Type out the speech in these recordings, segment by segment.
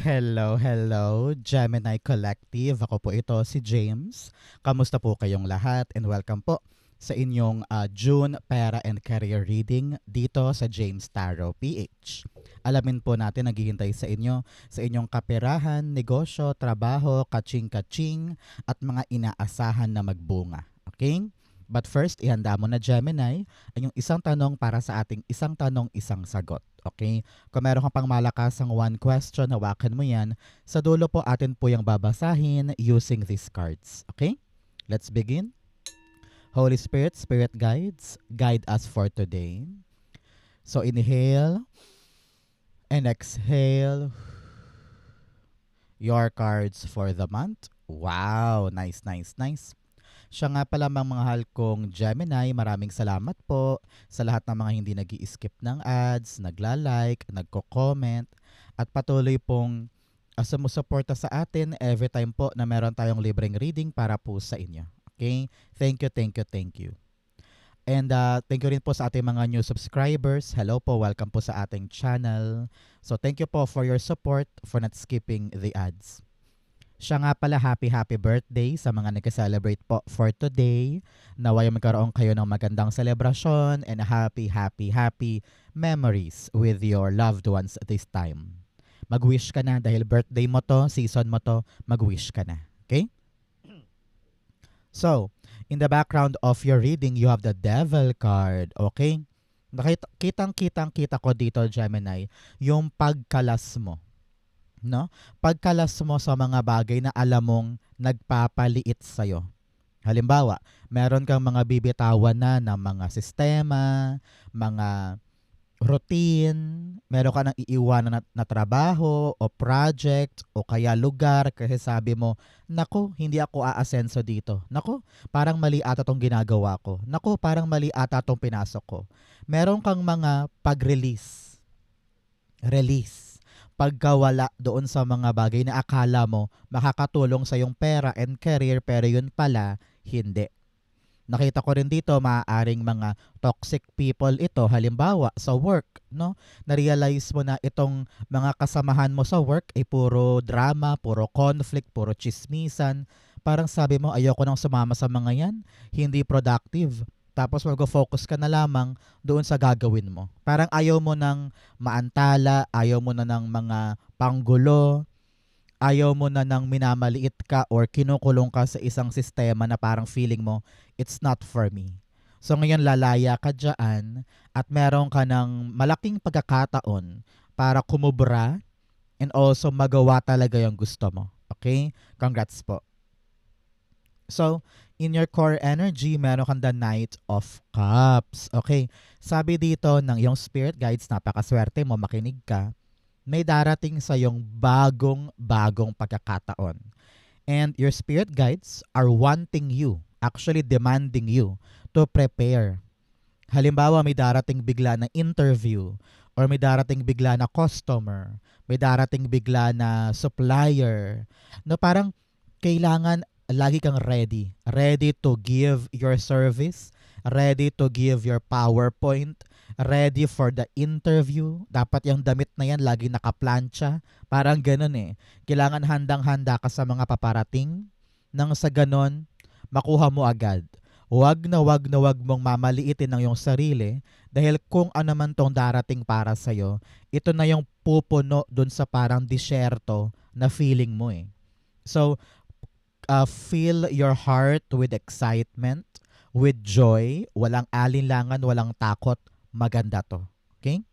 Hello, Gemini Collective. Ako po ito, si James. Kamusta po kayong lahat and welcome po sa inyong June Pera and Career Reading dito sa James Tarot PH. Alamin po natin naghihintay sa inyo sa inyong kaperahan, negosyo, trabaho, kaching-kaching at mga inaasahan na magbunga. Okay? But first, ihanda mo na Gemini ang yung isang tanong para sa ating isang tanong, isang sagot. Okay? Kung meron kang pang malakasang one question, hawakan mo yan. Sa dulo po atin po yung babasahin using these cards. Okay? Let's begin. Holy Spirit, Spirit Guides, guide us for today. So inhale and exhale your cards for the month. Wow! Nice. Siya nga pala mga mahal kong Gemini, maraming salamat po sa lahat ng mga hindi nag-i-skip ng ads, nagla-like, nagko-comment, at patuloy pong sumusuporta sa atin every time po na meron tayong libreng reading para po sa inyo. Okay? Thank you. And thank you rin po sa ating mga new subscribers. Hello po, welcome po sa ating channel. So thank you po for your support, for not skipping the ads. Siya nga pala, happy birthday sa mga nag-celebrate po for today. Naway magkaroon kayo ng magandang celebration and happy memories with your loved ones this time. Mag-wish ka na dahil birthday mo to, season mo to, mag-wish ka na. Okay? So, in the background of your reading, you have the Devil card. Okay? Kitang-kita ko dito, Gemini, yung pagkalas mo. No? Pagkalas mo sa mga bagay na alam mong nagpapaliit sa'yo. Halimbawa, meron kang mga bibitawan na ng mga sistema, mga routine, meron ka nang iiwanan na trabaho o project o kaya lugar kasi sabi mo, naku, hindi ako aasenso dito. Naku, parang mali ata tong ginagawa ko. Naku, parang mali ata tong pinasok ko. Meron kang mga pag-release. Pagkawala doon sa mga bagay na akala mo makakatulong sa iyong pera and career pero yun pala hindi. Nakita ko rin dito maaaring mga toxic people ito, halimbawa sa work, no? Na-realize mo na itong mga kasamahan mo sa work ay puro drama, puro conflict, puro chismisan. Parang sabi mo, ayoko nang sumama sa mga yan, hindi productive. Tapos mag-focus ka na lamang doon sa gagawin mo. Parang ayaw mo ng maantala, ayaw mo na ng mga panggulo, ayaw mo na ng minamaliit ka or kinukulong ka sa isang sistema na parang feeling mo, it's not for me. So ngayon lalaya ka dyan at meron ka ng malaking pagkakataon para kumubra and also magawa talaga yung gusto mo. Okay? Congrats po. So, in your core energy, meron kang the Knight of Cups. Okay? Sabi dito ng iyong spirit guides, napakaswerte mo, makinig ka, may darating sa iyong bagong pagkakataon. And your spirit guides are wanting you, actually demanding you to prepare. Halimbawa, may darating bigla na interview or may darating bigla na customer, may darating bigla na supplier. No, parang kailangan lagi kang ready. Ready to give your service, ready to give your PowerPoint, ready for the interview. Dapat yung damit na yan lagi nakaplansya. Parang ganun eh. Kailangan handang-handa ka sa mga paparating nang sa ganun, makuha mo agad. Wag na wag mong mamaliitin ang iyong sarili dahil kung ano man tong darating para sa'yo, ito na yung pupuno dun sa parang disyerto na feeling mo eh. So, fill your heart with excitement, with joy, walang alinlangan, walang takot, maganda to. Okay?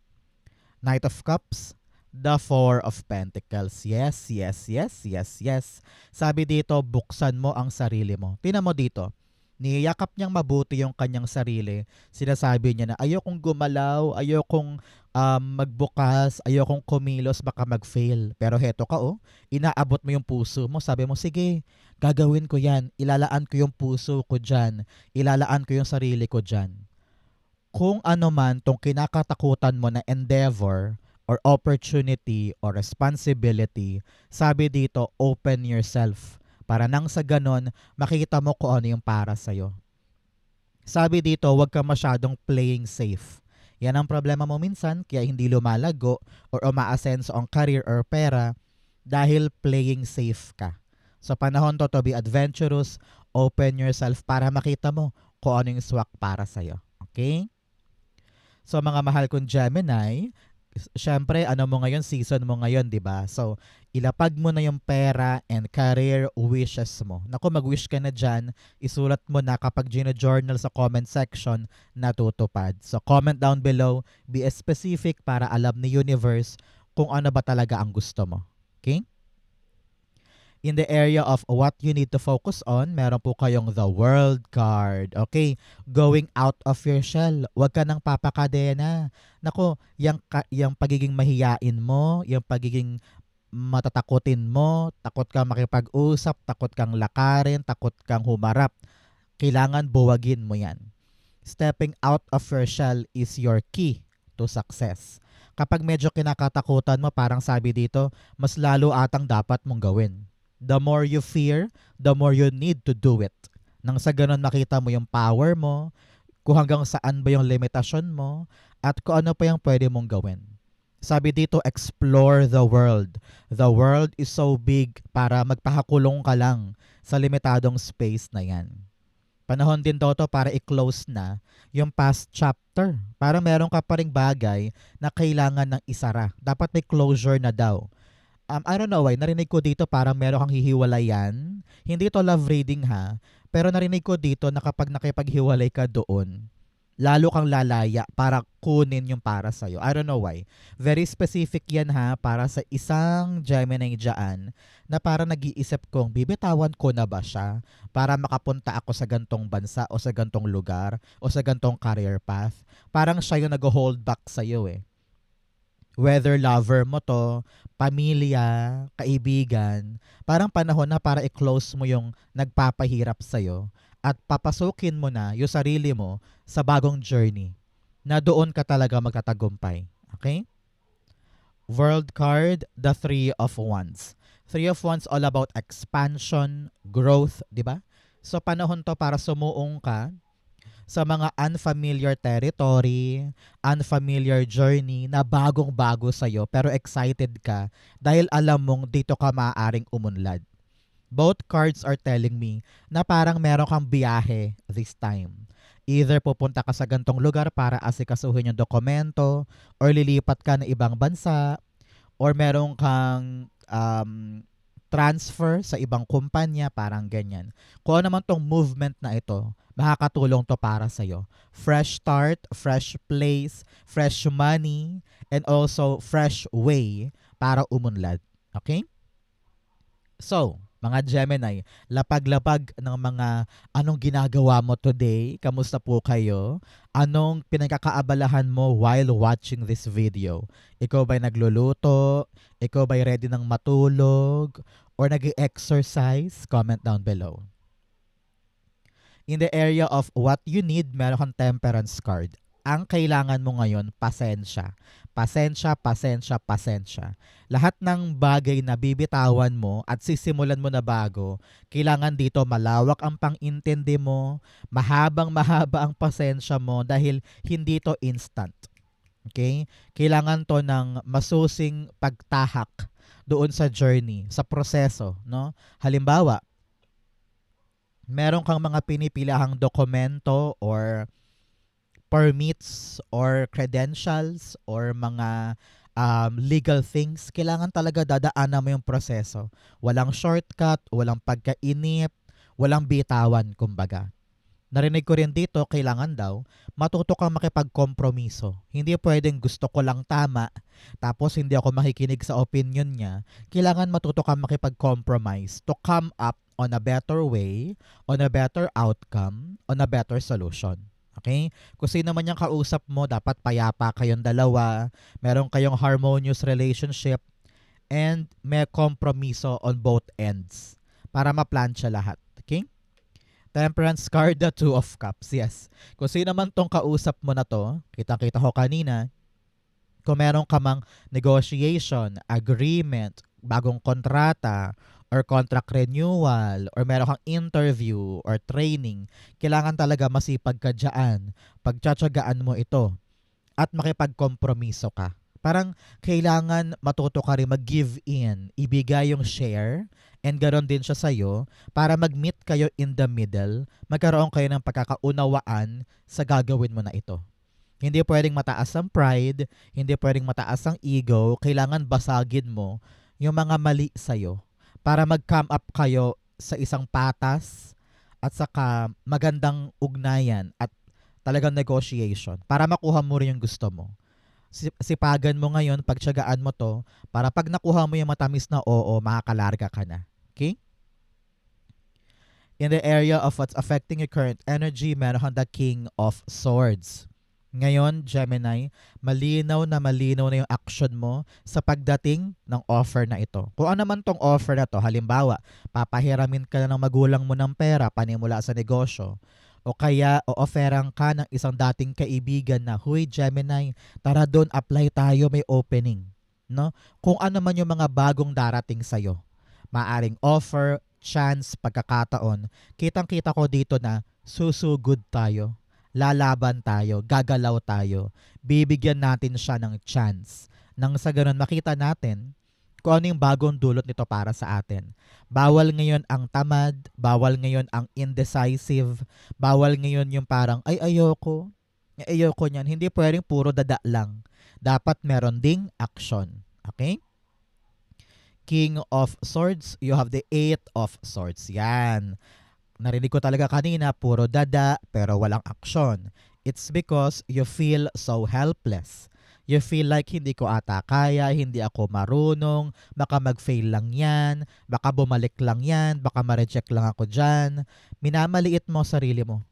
Knight of Cups, the Four of Pentacles. Yes. Sabi dito, buksan mo ang sarili mo. Tingnan mo dito, niyakap niyang mabuti yung kanyang sarili. Sinasabi niya na ayokong gumalaw, ayokong magbukas, ayokong kumilos, baka mag-fail. Pero heto ka inaabot mo yung puso mo. Sabi mo, sige, gagawin ko yan. Ilalaan ko yung puso ko dyan. Ilalaan ko yung sarili ko dyan. Kung ano man tong kinakatakutan mo na endeavor or opportunity or responsibility, sabi dito, open yourself. Para nang sa ganon, makita mo kung ano yung para sa'yo. Sabi dito, huwag ka masyadong playing safe. Yan ang problema mo minsan, kaya hindi lumalago or umaasenso ang career or pera dahil playing safe ka. So panahon to be adventurous, open yourself para makita mo kung ano yung swak para sa'yo. Okay? So mga mahal kong Gemini, syempre ano mo ngayon, season mo ngayon, 'di ba? So ilapag mo na yung pera and career wishes mo. Naku, mag-wish ka na diyan, isulat mo na kapag gino-journal sa comment section, natutupad. So comment down below, be specific para alam ni universe kung ano ba talaga ang gusto mo. Okay? In the area of what you need to focus on, meron po kayong the world card. Okay? Going out of your shell. Huwag ka nang papakadena. Nako, yung pagiging mahiyain mo, yung pagiging matatakutin mo, takot kang makipag-usap, takot kang lakarin, takot kang humarap. Kailangan buwagin mo yan. Stepping out of your shell is your key to success. Kapag medyo kinakatakutan mo, parang sabi dito, mas lalo atang dapat mong gawin. The more you fear, the more you need to do it. Nang sa ganun makita mo yung power mo, kung hanggang saan ba yung limitasyon mo, at kung ano pa yung pwede mong gawin. Sabi dito, explore the world. The world is so big para magpahakulong ka lang sa limitadong space na yan. Panahon din to para i-close na yung past chapter. Para meron ka pa ring bagay na kailangan ng isara. Dapat may closure na daw. I don't know why, narinig ko dito parang meron kang hihiwalayan. Hindi to love reading ha, pero narinig ko dito na kapag nakipaghiwalay ka doon, lalo kang lalaya para kunin yung para sa'yo. I don't know why. Very specific yan ha, para sa isang Gemini dyan na parang nag-iisip kong bibitawan ko na ba siya para makapunta ako sa gantong bansa o sa gantong lugar o sa gantong career path. Parang siya yung nag-hold back sa'yo eh. Whether lover mo to, pamilya, kaibigan, parang panahon na para i-close mo yung nagpapahirap sa'yo at papasukin mo na yung sarili mo sa bagong journey na doon ka talaga magtatagumpay. Okay? World card, the Three of Wands. Three of Wands all about expansion, growth, di ba? So panahon to para sumuong ka sa mga unfamiliar territory, unfamiliar journey na bagong-bago sa'yo pero excited ka dahil alam mong dito ka maaaring umunlad. Both cards are telling me na parang meron kang biyahe this time. Either pupunta ka sa gantong lugar para asikasuhin yung dokumento or lilipat ka ng ibang bansa or meron kang transfer sa ibang kumpanya, parang ganyan. Kung ano naman tong movement na ito, makakatulong to para sa'yo. Fresh start, fresh place, fresh money, and also fresh way para umunlad. Okay? So, mga Gemini, lapag-lapag ng mga anong ginagawa mo today? Kamusta po kayo? Anong pinagkakaabalahan mo while watching this video? Ikaw ba'y nagluluto? Ikaw ba'y ready ng matulog? Or nag-exercise? Comment down below. In the area of what you need, meron kang temperance card. Ang kailangan mo ngayon, pasensya. Pasensya, pasensya, pasensya. Lahat ng bagay na bibitawan mo at sisimulan mo na bago, kailangan dito malawak ang pang-intindi mo, mahabang-mahaba ang pasensya mo dahil hindi to instant. Okay? Kailangan to ng masusing pagtahak doon sa journey, sa proseso. No? Halimbawa, meron kang mga pinipilahang dokumento or permits or credentials or mga legal things, kailangan talaga dadaanan mo yung proseso. Walang shortcut, walang pagkainip, walang bitawan, kumbaga. Narinig ko rin dito, kailangan daw, matuto kang makipagkompromiso. Hindi pwedeng gusto ko lang tama, tapos hindi ako makikinig sa opinion niya. Kailangan matuto kang makipag-compromise to come up on a better way, on a better outcome, on a better solution. Okay? Kung sino man yung kausap mo, dapat payapa kayong dalawa, meron kayong harmonious relationship, and may kompromiso on both ends para ma-plansya lahat. Okay? Temperance card, the Two of Cups. Yes. Kung sino man tong kausap mo na to, kita-kita ko kanina, kung meron ka mang negotiation, agreement, bagong kontrata, or contract renewal, or meron kang interview or training, kailangan talaga masipag ka dyan. Pagtsatsagaan mo ito at makipagkompromiso ka Parang kailangan matuto ka rin mag-give in, ibigay yung share, and gano'n din siya sa'yo para mag-meet kayo in the middle, magkaroon kayo ng pagkakaunawaan sa gagawin mo na ito. Hindi pwedeng mataas ang pride, hindi pwedeng mataas ang ego, kailangan basagin mo yung mga mali sa'yo para mag-come up kayo sa isang patas at saka magandang ugnayan at talagang negotiation para makuha mo rin yung gusto mo. Sipagan mo ngayon, pagtiyagaan mo to, para pag nakuha mo yung matamis na oo, makakalarga ka na. Okay? In the area of what's affecting your current energy, meron kang the King of Swords. Ngayon, Gemini, malinaw na yung action mo sa pagdating ng offer na ito. Kung ano man tong offer na to, halimbawa, papahiramin ka na ng magulang mo ng pera panimula sa negosyo, o kaya o-offeran ka ng isang dating kaibigan na, "Huy, Gemini, tara doon, apply tayo, may opening." No? Kung ano man yung mga bagong darating sa'yo, maaring offer, chance, pagkakataon, kitang-kita ko dito na susugod tayo, lalaban tayo, gagalaw tayo, bibigyan natin siya ng chance. Nang sa ganun makita natin kung ano yung bagong dulot nito para sa atin. Bawal ngayon ang tamad, bawal ngayon ang indecisive, bawal ngayon yung parang, ayoko niyan. Hindi pwedeng puro dada lang. Dapat meron ding action. Okay? King of Swords, you have the Eight of Swords. Yan. Narinig ko talaga kanina, puro dada pero walang action. It's because you feel so helpless. You feel like hindi ko ata kaya, hindi ako marunong, baka mag-fail lang yan, baka bumalik lang yan, baka ma-reject lang ako dyan. Minamaliit mo sarili mo.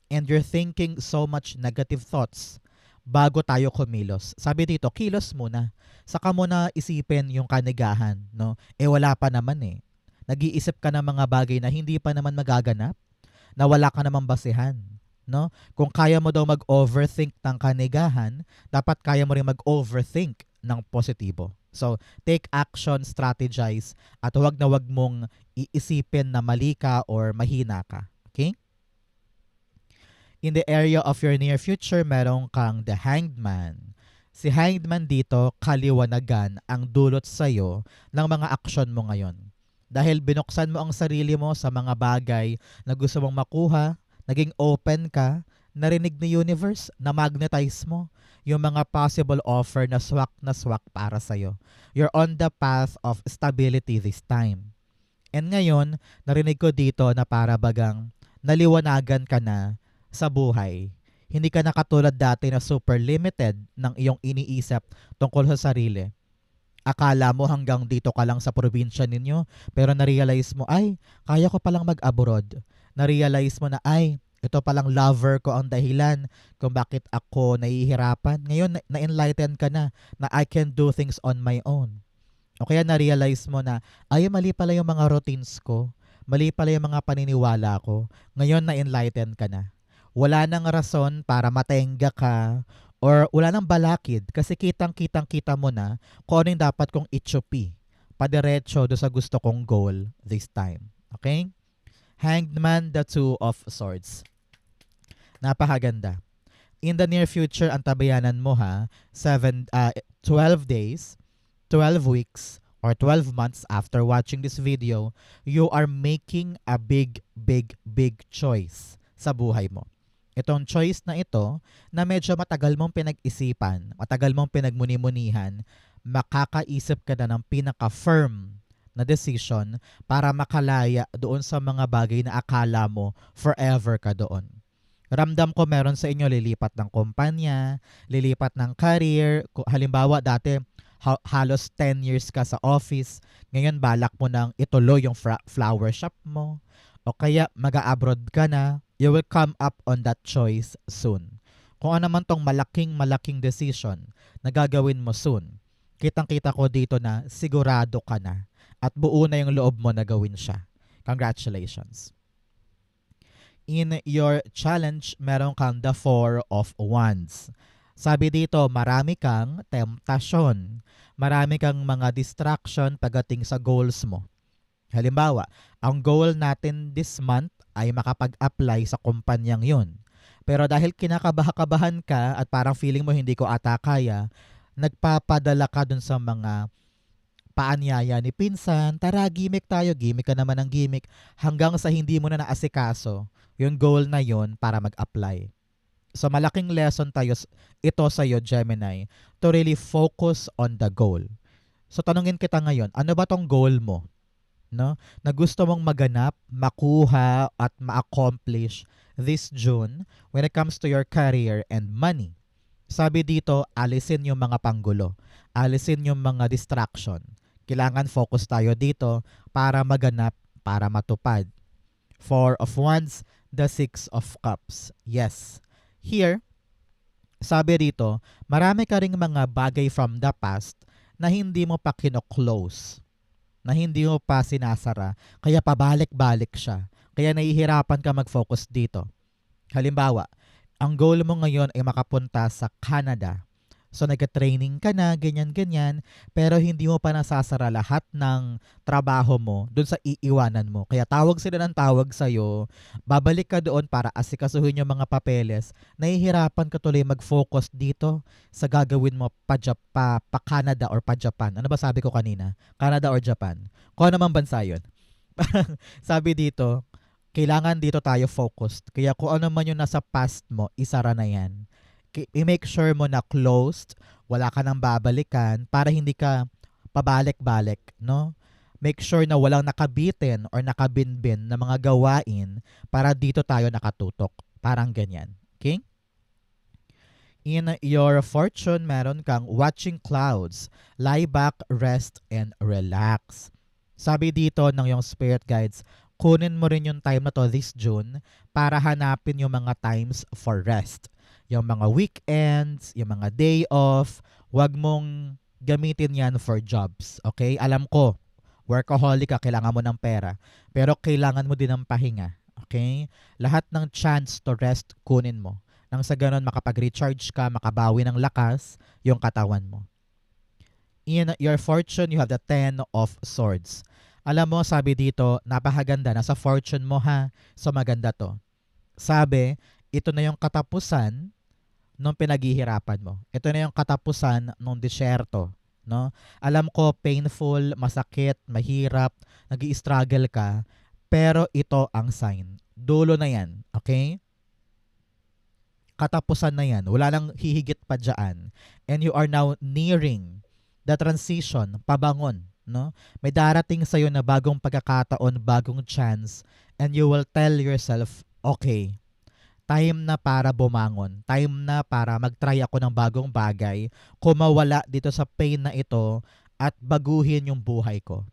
And you're thinking so much negative thoughts bago tayo kumilos. Sabi dito, kilos muna. Saka mo na isipin yung kanigahan. No? Wala pa naman eh. Nag-iisip ka ng mga bagay na hindi pa naman magaganap, na wala ka namang basehan. No? Kung kaya mo daw mag-overthink ng kanigahan, dapat kaya mo rin mag-overthink ng positibo. So, take action, strategize, at huwag na huwag mong iisipin na mali ka or mahina ka. Okay? In the area of your near future, meron kang the Hanged Man. Si Hanged Man dito, kaliwanagan ang dulot sa'yo ng mga action mo ngayon. Dahil binuksan mo ang sarili mo sa mga bagay na gusto mong makuha, naging open ka, narinig ni universe, na-magnetize mo yung mga possible offer na swak para sa'yo. You're on the path of stability this time. And ngayon, narinig ko dito na para bagang naliwanagan ka na sa buhay. Hindi ka na katulad dati na super limited ng iyong iniisip tungkol sa sarili. Akala mo hanggang dito ka lang sa probinsya ninyo, pero na-realize mo, ay, kaya ko palang mag-abroad. Na-realize mo na, ay, ito palang lover ko ang dahilan kung bakit ako nahihirapan. Ngayon, na-enlighten ka na I can do things on my own. O kaya na-realize mo na, ay, mali pala yung mga routines ko. Mali pala yung mga paniniwala ko. Ngayon, na-enlighten ka na. Wala nang rason para matenga ka or wala nang balakid kasi kitang-kita mo na kung ano yung dapat kong itsupi padiretso do sa gusto kong goal this time. Okay? Hanged Man, the Two of Swords. Napakaganda. In the near future, ang tabayanan mo 12 days, 12 weeks, or 12 months after watching this video, you are making a big choice sa buhay mo. Itong choice na ito na medyo matagal mong pinag-isipan, matagal mong pinagmuni-munihan, makakaisip ka na ng pinaka-firm na decision para makalaya doon sa mga bagay na akala mo forever ka doon. Ramdam ko meron sa inyo lilipat ng kumpanya, lilipat ng career. Halimbawa dati halos 10 years ka sa office, ngayon balak mo nang ituloy yung flower shop mo, o kaya mag-a-abroad ka na. You will come up on that choice soon. Kung ano man tong malaking decision na gagawin mo soon, kitang-kita ko dito na sigurado ka na at buo na yung loob mo na gawin siya. Congratulations. In your challenge, meron kang the Four of Wands. Sabi dito, marami kang temptasyon. Marami kang mga distraction pagdating sa goals mo. Halimbawa, ang goal natin this month ay makapag-apply sa kumpanyang yun. Pero dahil kinakabahan ka at parang feeling mo hindi ko ata kaya, Nagpapadala ka dun sa mga paanyaya ni pinsan, tara gimmick tayo, gimmick ka naman ng gimmick, hanggang sa hindi mo na naasikaso yung goal na yon para mag-apply. So malaking lesson ito sa iyo, Gemini, to really focus on the goal. So tanungin kita ngayon, ano ba tong goal mo? No? Na gusto mong maganap, makuha at ma-accomplish this June when it comes to your career and money. Sabi dito, alisin yung mga panggulo. Alisin yung mga distraction. Kailangan focus tayo dito para maganap, para matupad. Four of Wands, the Six of Cups. Yes. Here, sabi dito, marami ka ring mga bagay from the past na hindi mo pa kino-close, na hindi mo pa sinasara, kaya pabalik-balik siya. Kaya nahihirapan ka mag-focus dito. Halimbawa, ang goal mo ngayon ay makapunta sa Canada. So nag-training ka na, ganyan-ganyan, pero hindi mo pa nasasara lahat ng trabaho mo dun sa iiwanan mo. Kaya tawag sila ng tawag sa'yo, babalik ka doon para asikasuhin yung mga papeles. Nahihirapan ka tuloy mag-focus dito sa gagawin mo pa Canada or pa Japan. Ano ba sabi ko kanina? Canada or Japan? Kung ano man bansa yun. Sabi dito, kailangan dito tayo focused. Kaya kung ano man yung nasa past mo, isara na yan. I-make sure mo na closed, wala ka nang babalikan para hindi ka pabalik-balik, no? Make sure na walang nakabitin or nakabinbin na mga gawain para dito tayo nakatutok. Parang ganyan. Okay? In your fortune, meron kang watching clouds, lie back, rest, and relax. Sabi dito ng yung spirit guides, kunin mo rin yung time na to this June para hanapin yung mga times for rest. Yung mga weekends, yung mga day off, wag mong gamitin yan for jobs. Okay? Alam ko, workaholic ka, kailangan mo ng pera. Pero kailangan mo din ng pahinga. Okay? Lahat ng chance to rest, kunin mo. Nang sa ganun, makapag-recharge ka, makabawi ng lakas yung katawan mo. In your fortune, you have the 10 of Swords. Alam mo, sabi dito, napakaganda. Nasa fortune mo ha. So maganda to. Sabi, ito na yung katapusan nung pinaghihirapan mo. Ito na yung katapusan nung disyerto. No? Alam ko, painful, masakit, mahirap, nag-i-struggle ka, pero ito ang sign. Dulo na yan. Okay? Katapusan na yan. Wala nang hihigit pa dyan. And you are now nearing the transition, pabangon. No? May darating sa'yo na bagong pagkakataon, bagong chance, and you will tell yourself, okay, time na para bumangon. Time na para mag-try ako ng bagong bagay, kumawala dito sa pain na ito at baguhin yung buhay ko.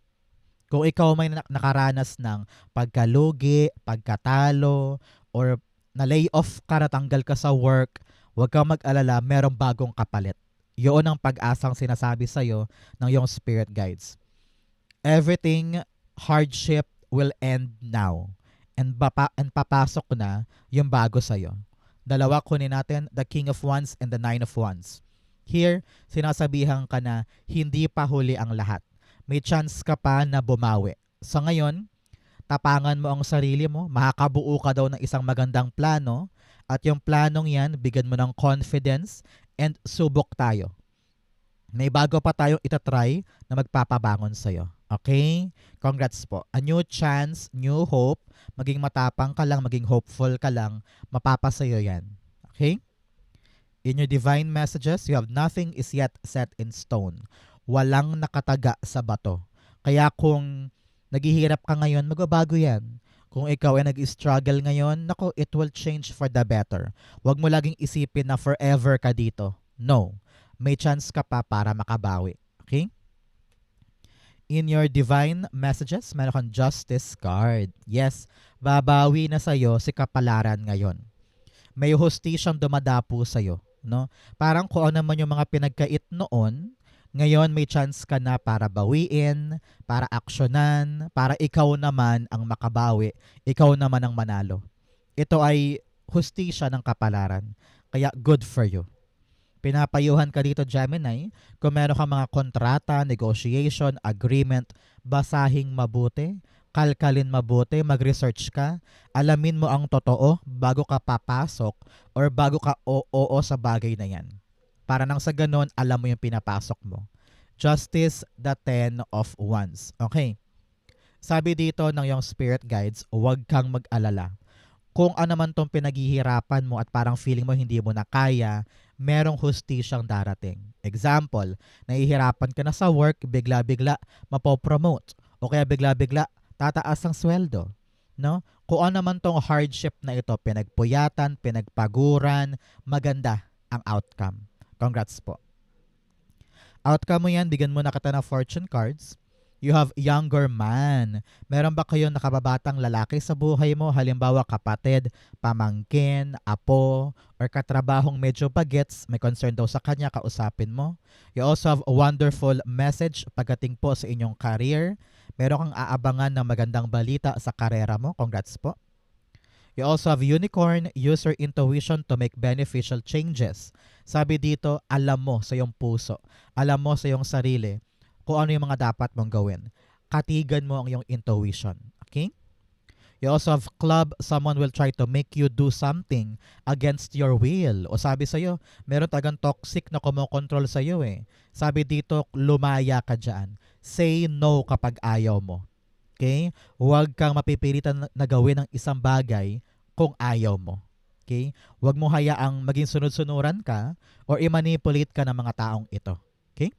Kung ikaw may nakaranas ng pagkalugi, pagkatalo, or na-lay off ka, natanggal ka sa work, huwag kang mag-alala, merong bagong kapalit. Yun ang pag-asang sinasabi sa'yo ng iyong spirit guides. Everything hardship will end now. And papasok na yung bago sa'yo. Dalawa, kunin natin, the King of Wands and the Nine of Wands. Here, sinasabihan ka na hindi pa huli ang lahat. May chance ka pa na bumawi. Sa ngayon, tapangan mo ang sarili mo, makakabuo ka daw ng isang magandang plano, at yung planong yan, bigyan mo ng confidence, and subok tayo. May bago pa tayong itatry na magpapabangon sa'yo. Okay? Congrats po. A new chance, new hope. Maging matapang ka lang, maging hopeful ka lang, mapapasayo yan. Okay? In your divine messages, you have nothing is yet set in stone. Walang nakataga sa bato. Kaya kung naghihirap ka ngayon, magbabago yan. Kung ikaw ay nag-struggle ngayon, nako, it will change for the better. Huwag mo laging isipin na forever ka dito. No. May chance ka pa para makabawi. Okay? In your divine messages, meron kang justice card. Yes, babawi na sa'yo si kapalaran ngayon. May hustisyang dumadapo sa'yo. No? Parang kung ano naman yung mga pinagkait noon, ngayon may chance ka na para bawiin, para aksyonan, para ikaw naman ang makabawi, ikaw naman ang manalo. Ito ay hustisya ng kapalaran. Kaya good for you. Pinapayuhan ka dito, Gemini, kung meron kang mga kontrata, negotiation, agreement, basahing mabuti, kalkalin mabuti, mag-research ka, alamin mo ang totoo bago ka papasok or bago ka oo sa bagay na yan. Para nang sa ganon, alam mo yung pinapasok mo. Justice, the 10 of Wands. Okay. Sabi dito ng yung spirit guides, huwag kang mag-alala. Kung ano man tong pinaghihirapan mo at parang feeling mo hindi mo na kaya, merong hustisyang darating. Example, nahihirapan ka na sa work, bigla-bigla mapopromote. O kaya bigla-bigla tataas ang sweldo. No? Kung ano man tong hardship na ito, pinagpuyatan, pinagpaguran, maganda ang outcome. Congrats po. Outcome mo yan, bigyan mo na kita ng fortune cards. You have younger man. Meron ba kayong nakababatang lalaki sa buhay mo? Halimbawa, kapatid, pamangkin, apo, or katrabahong medyo bagets, may concern daw sa kanya, kausapin mo. You also have a wonderful message pagdating po sa inyong career. Meron kang aabangan ng magandang balita sa karera mo. Congrats po. You also have unicorn, use your intuition to make beneficial changes. Sabi dito, alam mo sa iyong puso, alam mo sa iyong sarili kung ano yung mga dapat mong gawin. Katigan mo ang iyong intuition. Okay? You also have club, someone will try to make you do something against your will. O sabi sa'yo, meron tagang toxic na kumokontrol sa'yo eh. Sabi dito, lumaya ka dyan. Say no kapag ayaw mo. Okay? Huwag kang mapipilitan na gawin ang isang bagay kung ayaw mo. Okay? Huwag mo hayaang maging sunod-sunuran ka or i-manipulate ka ng mga taong ito. Okay?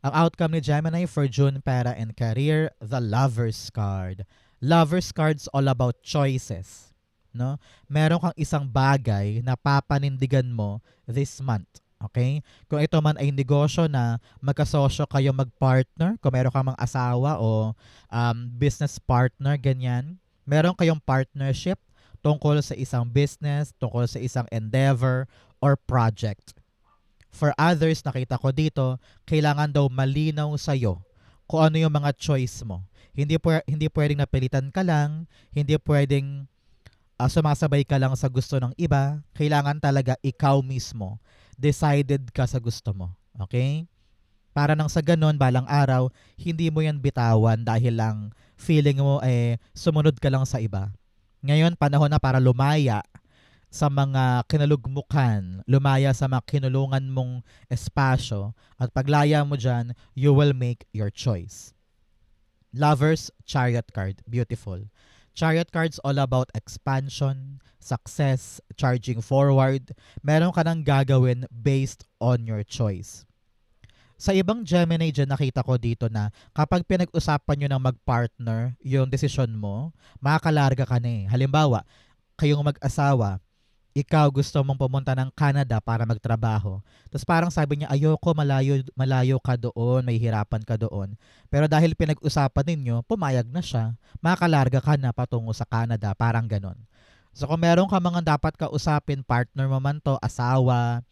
Ang outcome ni Gemini for June, pera and career, the Lover's card. Lover's card's all about choices. No? Meron kang isang bagay na papanindigan mo this month. Okay? Kung ito man ay negosyo na magkasosyo kayo mag-partner, kung meron kang mga asawa o business partner, ganyan, meron kayong partnership tungkol sa isang business, tungkol sa isang endeavor or project. For others, nakita ko dito, kailangan daw malinaw sa'yo kung ano yung mga choice mo. Hindi pwedeng napilitan ka lang, hindi pwedeng sumasabay ka lang sa gusto ng iba. Kailangan talaga ikaw mismo decided ka sa gusto mo. Okay? Para nang sa ganun, balang araw, hindi mo yan bitawan dahil lang feeling mo sumunod ka lang sa iba. Ngayon, panahon na para lumaya sa mga kinalugmukan, lumaya sa mga kinulungan mong espasyo, at paglaya mo dyan, you will make your choice. Lovers, Chariot card. Beautiful. Chariot cards all about expansion, success, charging forward. Meron ka nang gagawin based on your choice. Sa ibang Gemini dyan, nakita ko dito na kapag pinag-usapan nyo ng mag-partner yung desisyon mo, makakalarga ka na eh. Halimbawa, kayong mag-asawa, ikaw gusto mong pumunta ng Canada para magtrabaho. Tapos parang sabi niya, ayoko, malayo ka doon, may hirapan ka doon. Pero dahil pinag-usapan ninyo, pumayag na siya. Makakalarga ka na patungo sa Canada, parang ganon. So kung meron ka mga dapat kausapin, partner mo man to, asawa,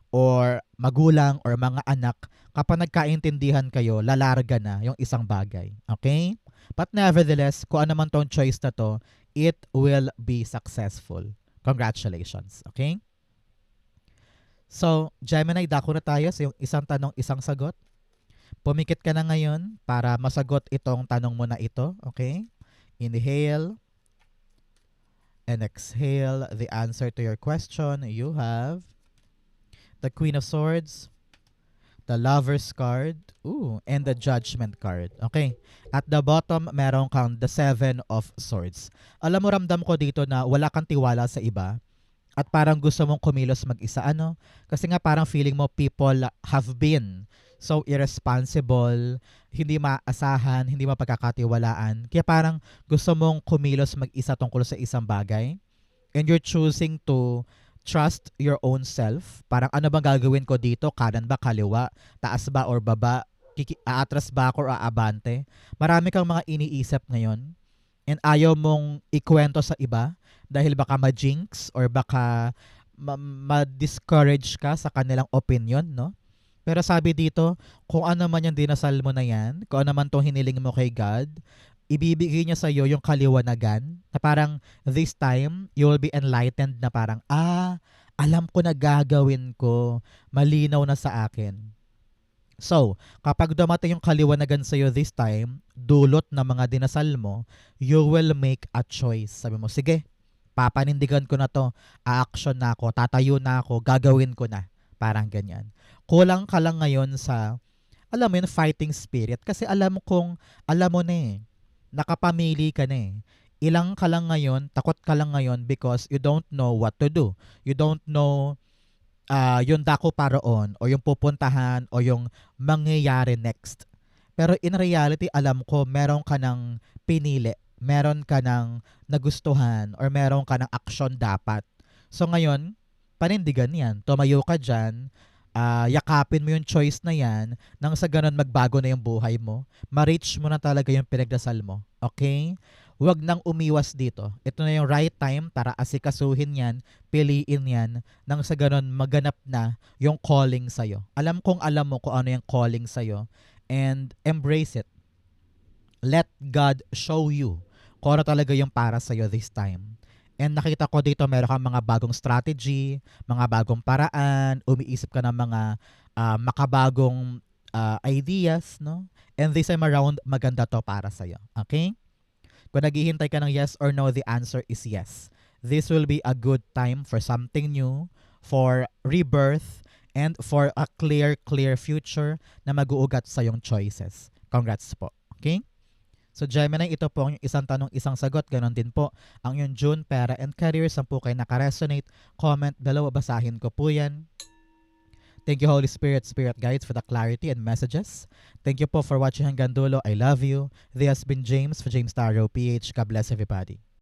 or magulang, or mga anak, kapag nagkaintindihan kayo, lalarga na yung isang bagay. Okay? But nevertheless, kung ano man tong choice na to, it will be successful. Congratulations. Okay? So, Gemini, dako na tayo sa yung isang tanong, isang sagot. Pumikit ka na ngayon para masagot itong tanong mo na ito. Okay? Inhale and exhale the answer to your question. You have the Queen of Swords, the Lover's card, and the Judgment card. Okay. At the bottom, meron kang the Seven of Swords. Alam mo, ramdam ko dito na wala kang tiwala sa iba at parang gusto mong kumilos mag-isa. Kasi nga parang feeling mo people have been so irresponsible, hindi maasahan, hindi mapagkakatiwalaan. Kaya parang gusto mong kumilos mag-isa tungkol sa isang bagay. And you're choosing to trust your own self. Parang ano bang gagawin ko dito? Kanan ba, kaliwa? Taas ba or baba? Aatras ba ako or aabante? Marami kang mga iniisip ngayon. And ayaw mong ikwento sa iba dahil baka ma-jinx or baka ma-discourage ka sa kanilang opinion, no? Pero sabi dito, kung ano man yung dinasal mo na yan, kung ano man tong hiniling mo kay God, ibibigay niya sa iyo yung kaliwanagan na parang this time you will be enlightened na parang alam ko na gagawin ko, malinaw na sa akin. So, kapag dumating yung kaliwanagan sa iyo this time, dulot ng mga dinasal mo, you will make a choice. Sabi mo, sige, papanindigan ko na to, a-action na ako, tatayo na ako, gagawin ko na. Parang ganyan. Kulang ka lang ngayon sa, alam mo yun, fighting spirit. Kasi alam mo na eh. Nakapamili ka na eh. Ilang ka lang ngayon, takot ka lang ngayon because you don't know what to do. You don't know yung dako paroon o yung pupuntahan o yung mangyayari next. Pero in reality, alam ko meron ka ng pinili, meron ka ng nagustuhan or meron ka ng action dapat. So ngayon, panindigan yan. Tumayo ka dyan, yakapin mo yung choice na yan, nang sa ganun magbago na yung buhay mo. Ma-reach mo na talaga yung pinagdasal mo. Okay? Huwag nang umiwas dito. Ito na yung right time para asikasuhin yan, piliin yan, nang sa ganun maganap na yung calling sa'yo. Alam kong alam mo kung ano yung calling sa'yo and embrace it. Let God show you kung ano talaga yung para sa'yo this time. And nakita ko dito meron kang mga bagong strategy, mga bagong paraan, umiisip ka ng mga makabagong ideas, no? And this time around, maganda to para sa'yo. Okay? Kung naghihintay ka ng yes or no, the answer is yes. This will be a good time for something new, for rebirth, and for a clear future na mag-uugat sa yung choices. Congrats po. Okay? So Gemini, ito po ang isang tanong, isang sagot. Ganon din po ang yung June, pera, and career. Saan po kayo nakaresonate? Comment below, basahin ko po yan. Thank you, Holy Spirit, Spirit Guides, for the clarity and messages. Thank you po for watching hanggang dulo. I love you. This has been James for James Taro PH. God bless everybody.